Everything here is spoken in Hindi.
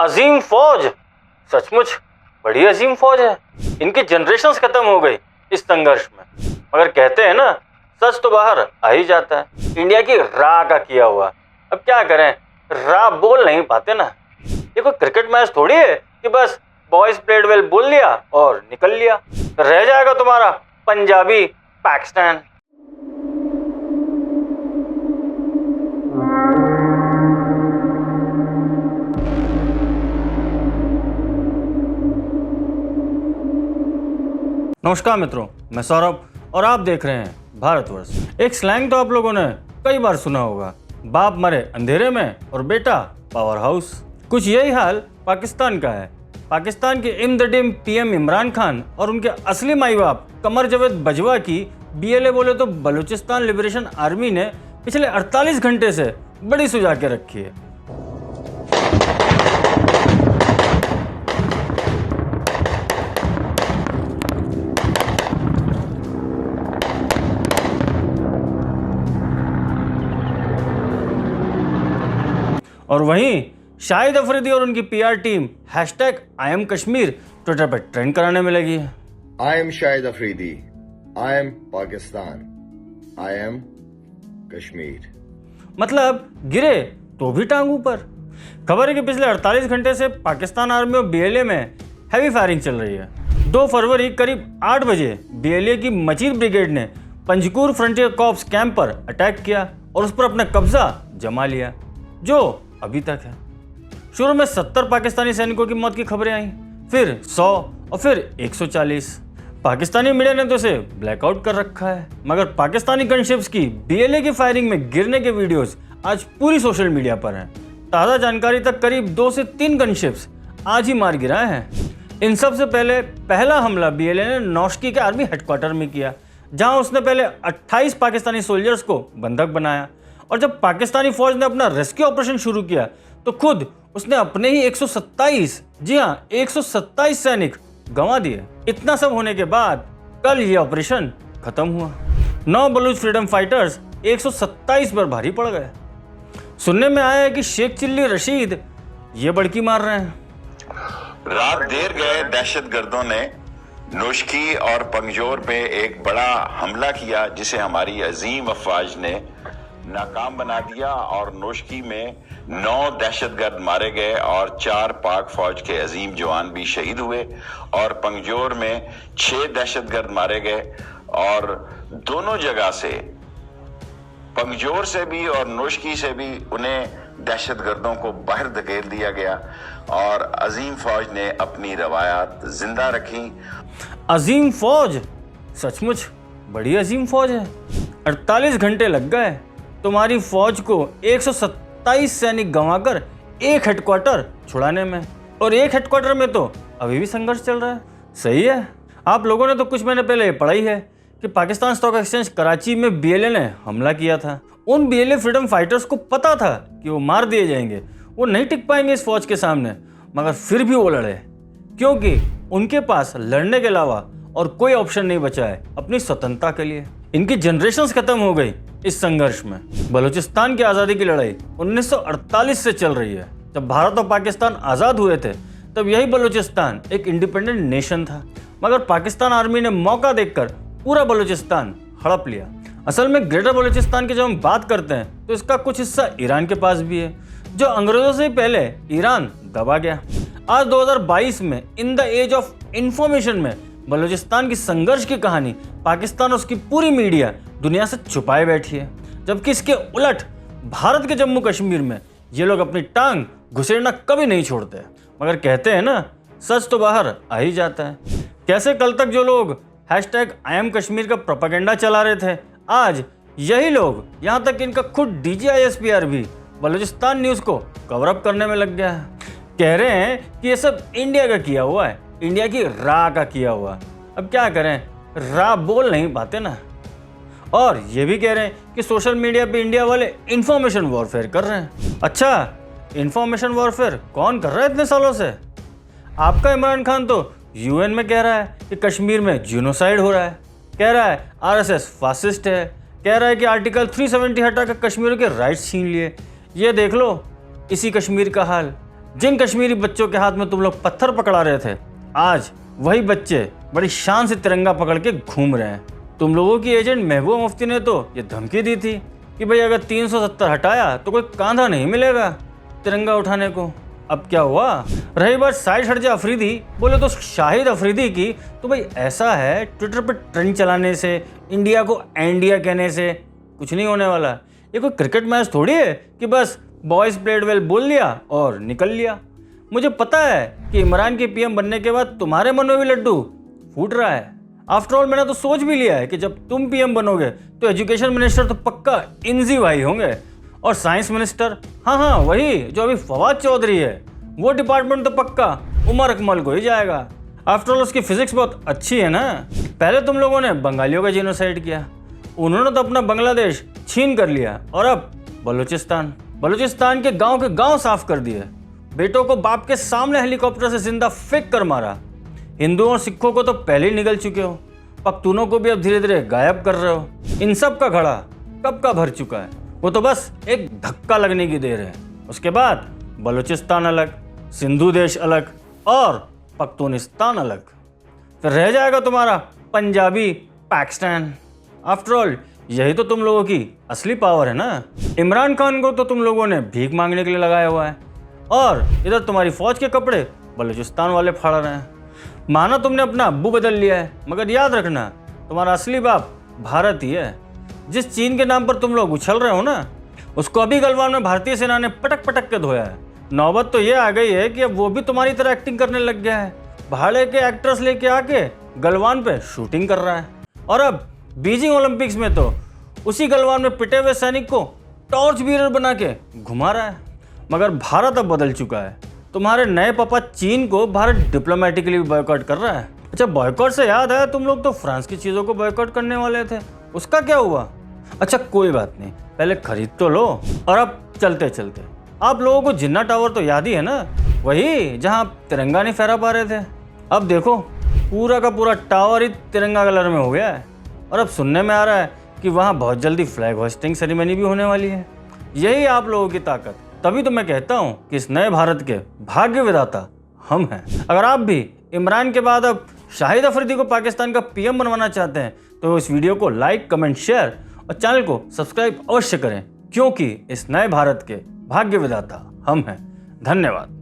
अजीम फौज, सचमुच बड़ी अजीम फौज है। इनकी जनरेशन्स खत्म हो गई इस संघर्ष में, मगर कहते हैं ना, सच तो बाहर आ ही जाता है। इंडिया की राह का किया हुआ, अब क्या करें, राह बोल नहीं पाते ना। ये कोई क्रिकेट मैच थोड़ी है कि बस बॉयज प्लेड वेल बोल लिया और निकल लिया, तो रह जाएगा तुम्हारा पंजाबी पाकिस्तान। नमस्कार मित्रों, मैं सौरभ और आप देख रहे हैं भारतवर्ष। एक स्लैंग तो आप लोगों ने कई बार सुना होगा, बाप मरे अंधेरे में और बेटा पावर हाउस। कुछ यही हाल पाकिस्तान का है। पाकिस्तान के इमदडिम पीएम इमरान खान और उनके असली माई बाप कमर जावेद बजवा की बीएलए बोले तो बलूचिस्तान लिबरेशन आर्मी ने पिछले 48 घंटे से बड़ी सुझा के रखी है। और वहीं शाहिद अफरीदी और उनकी पीआर टीम #IamKashmir ट्विटर पर ट्रेंड कराने में लगी है। I am Shahid Afridi. I am Pakistan. I am Kashmir. मतलब गिरे तो भी टांग ऊपर। खबर है कि पिछले 48 घंटे से पाकिस्तान आर्मी और बीएलए में हैवी फायरिंग चल रही है। 2 फरवरी करीब 8 बजे बीएलए की मजीद ब्रिगेड ने पंजकूर फ्रंटियर कॉर्प्स कैंप पर अटैक किया और उस पर अपना कब्जा जमा लिया, जो अभी तक है। शुरू में 70 पाकिस्तानी सैनिकों की मौत की खबरें आई, फिर 100 और फिर 140। पाकिस्तानी मीडिया ने तो इसे ब्लैकआउट कर रखा है, मगर पाकिस्तानी गनशिप्स की बीएलए की फायरिंग में गिरने के वीडियोस आज पूरी सोशल मीडिया पर हैं। ताज़ा जानकारी तक करीब 2 से 3 गनशिप्स आज ही मार गिराए हैं। इन सब से पहला हमला बीएलए ने नौशकी के आर्मी हेडक्वार्टर में किया, जहां उसने पहले 28 पाकिस्तानी सोल्जर्स को बंधक बनाया। और जब पाकिस्तानी फौज ने अपना रेस्क्यू ऑपरेशन शुरू किया तो खुद उसने अपने ही 127, जी हाँ 127 सैनिक गंवा दिए। इतना सब होने के बाद कल ये ऑपरेशन खत्म हुआ। 9 बलूच फ्रीडम फाइटर्स 127 पर भारी पड़ गए। सुनने में आया है कि शेख चिल्ली रशीद ये बड़की मार रहे हैं। रात देर गए दहशतगर्दों ने नोशकी और पंगजोर पे एक बड़ा हमला किया, जिसे हमारी अजीम अफवाज ने नाकाम बना दिया और नोशकी में 9 दहशतगर्द मारे गए और 4 पाक फौज के अजीम जवान भी शहीद हुए और पंगजोर में 6 दहशतगर्द मारे गए। और दोनों जगह से, पंगजोर से भी और नोशकी से भी, उन्हें दहशतगर्दों को बाहर धकेल दिया गया और अजीम फौज ने अपनी रवायात जिंदा रखी। अजीम फौज, सचमुच बड़ी अजीम फौज है। 48 घंटे लग गए तुम्हारी फौज को 127 सैनिक गंवाकर एक हेडक्वार्टर छुड़ाने में, और एक हेडक्वार्टर में तो अभी भी संघर्ष चल रहा है। सही है, आप लोगों ने तो कुछ महीने पहले ये पढ़ा ही है कि पाकिस्तान स्टॉक एक्सचेंज कराची में बीएलए ने हमला किया था। उन बीएलए फ्रीडम फाइटर्स को पता था कि वो मार दिए जाएंगे, वो नहीं टिक पाएंगे इस फौज के सामने, मगर फिर भी वो लड़े, क्योंकि उनके पास लड़ने के अलावा और कोई ऑप्शन नहीं बचा है अपनी स्वतंत्रता के लिए। इनकी जनरेशन्स खत्म हो गई इस संघर्ष में। बलूचिस्तान की आज़ादी की लड़ाई 1948 से चल रही है। जब भारत और पाकिस्तान आज़ाद हुए थे तब यही बलूचिस्तान एक इंडिपेंडेंट नेशन था, मगर पाकिस्तान आर्मी ने मौका देखकर पूरा बलूचिस्तान हड़प लिया। असल में ग्रेटर बलूचिस्तान की जब हम बात करते हैं तो इसका कुछ हिस्सा ईरान के पास भी है, जो अंग्रेजों से पहले ईरान दबा गया। आज 2022 में in the age of information में बलूचिस्तान की संघर्ष की कहानी पाकिस्तान और उसकी पूरी मीडिया दुनिया से छुपाए बैठी है, जबकि इसके उलट भारत के जम्मू कश्मीर में ये लोग अपनी टांग घुसेड़ना कभी नहीं छोड़ते। मगर कहते हैं ना, सच तो बाहर आ ही जाता है। कैसे कल तक जो लोग #IamKashmir का प्रोपेगेंडा चला रहे थे, आज यही लोग, यहाँ तक इनका खुद DGISPR भी बलूचिस्तान न्यूज़ को कवर अप करने में लग गया है। कह रहे हैं कि ये सब इंडिया का किया हुआ है, इंडिया की राह का किया हुआ। अब क्या करें, राह बोल नहीं पाते ना। और ये भी कह रहे हैं कि सोशल मीडिया पे इंडिया वाले इंफॉर्मेशन वॉरफेयर कर रहे हैं। अच्छा, इंफॉर्मेशन वॉरफेयर कौन कर रहा है इतने सालों से? आपका इमरान खान तो यूएन में कह रहा है कि कश्मीर में जीनोसाइड हो रहा है, कह रहा है आरएसएस फासिस्ट है, कह रहा है कि आर्टिकल 370 हटाकर कश्मीर के राइट्स छीन लिए। ये देख लो इसी कश्मीर का हाल। जिन कश्मीरी बच्चों के हाथ में तुम लोग पत्थर पकड़ा रहे थे, आज वही बच्चे बड़ी शान से तिरंगा पकड़ के घूम रहे हैं। तुम लोगों की एजेंट महबूबा मुफ्ती ने तो ये धमकी दी थी कि भाई अगर 370 हटाया तो कोई कांधा नहीं मिलेगा तिरंगा उठाने को। अब क्या हुआ? रही बात शाहिद शारजा अफरीदी, बोले तो शाहिद अफरीदी की, तो भाई ऐसा है, ट्विटर पर ट्रेंड चलाने से, इंडिया को एंडिया कहने से कुछ नहीं होने वाला। ये कोई क्रिकेट मैच थोड़ी है कि बस बॉयज प्लेड वेल बोल लिया और निकल लिया। मुझे पता है कि इमरान के पीएम बनने के बाद तुम्हारे मन में भी लड्डू फूट रहा है। आफ्टर ऑल मैंने तो सोच भी लिया है कि जब तुम पीएम बनोगे तो एजुकेशन मिनिस्टर तो पक्का इंजी भाई होंगे, और साइंस मिनिस्टर, हाँ वही जो अभी फवाद चौधरी है, वो डिपार्टमेंट तो पक्का उमर अकमल को ही जाएगा। आफ्टर ऑल उसकी फिजिक्स बहुत अच्छी है ना। पहले तुम लोगों ने बंगालियों का जीनोसाइड किया, उन्होंने तो अपना बांग्लादेश छीन कर लिया, और अब बलूचिस्तान के गांव साफ कर दिए। बेटों को बाप के सामने हेलीकॉप्टर से जिंदा फेंक कर मारा। हिंदुओं और सिखों को तो पहले ही निगल चुके हो, पख्तूनों को भी अब धीरे धीरे गायब कर रहे हो। इन सब का घड़ा कब का भर चुका है, वो तो बस एक धक्का लगने की देर है। उसके बाद बलूचिस्तान अलग, सिंधु देश अलग और पख्तूनिस्तान अलग, फिर रह जाएगा तुम्हारा पंजाबी पाकिस्तान। आफ्टर ऑल यही तो तुम लोगों की असली पावर है ना। इमरान खान को तो तुम लोगों ने भीख मांगने के लिए लगाया हुआ है, और इधर तुम्हारी फौज के कपड़े बलूचिस्तान वाले फाड़ रहे हैं। माना तुमने अपना अब्बू बदल लिया है, मगर याद रखना तुम्हारा असली बाप भारत ही है। जिस चीन के नाम पर तुम लोग उछल रहे हो ना, उसको अभी गलवान में भारतीय सेना ने पटक पटक के धोया है। नौबत तो ये आ गई है कि अब वो भी तुम्हारी तरह एक्टिंग करने लग गया है। भाड़े के एक्टर्स लेके आके गलवान पे शूटिंग कर रहा है, और अब बीजिंग ओलंपिक्स में तो उसी गलवान में पिटे हुए सैनिक को टॉर्च बीरर बना के घुमा रहा है। मगर भारत अब बदल चुका है। तुम्हारे नए पापा चीन को भारत डिप्लोमेटिकली बॉयकॉट कर रहा है। अच्छा, बॉयकॉट से याद है, तुम लोग तो फ्रांस की चीज़ों को बॉयकॉट करने वाले थे, उसका क्या हुआ? अच्छा कोई बात नहीं, पहले खरीद तो लो। और अब चलते चलते आप लोगों को जिन्ना टावर तो याद ही है ना, वही जहाँ तिरंगा नहीं फहरा पा रहे थे। अब देखो पूरा का पूरा टावर ही तिरंगा कलर में हो गया है, और अब सुनने में आ रहा है कि वहाँ बहुत जल्दी फ्लैग होस्टिंग सेरेमनी भी होने वाली है। यही आप लोगों की ताकत। तभी तो मैं कहता हूँ कि इस नए भारत के भाग्य विधाता हम हैं। अगर आप भी इमरान के बाद अब शाहिद अफरीदी को पाकिस्तान का पीएम बनवाना चाहते हैं तो इस वीडियो को लाइक, कमेंट, शेयर और चैनल को सब्सक्राइब अवश्य करें, क्योंकि इस नए भारत के भाग्य विधाता हम हैं। धन्यवाद।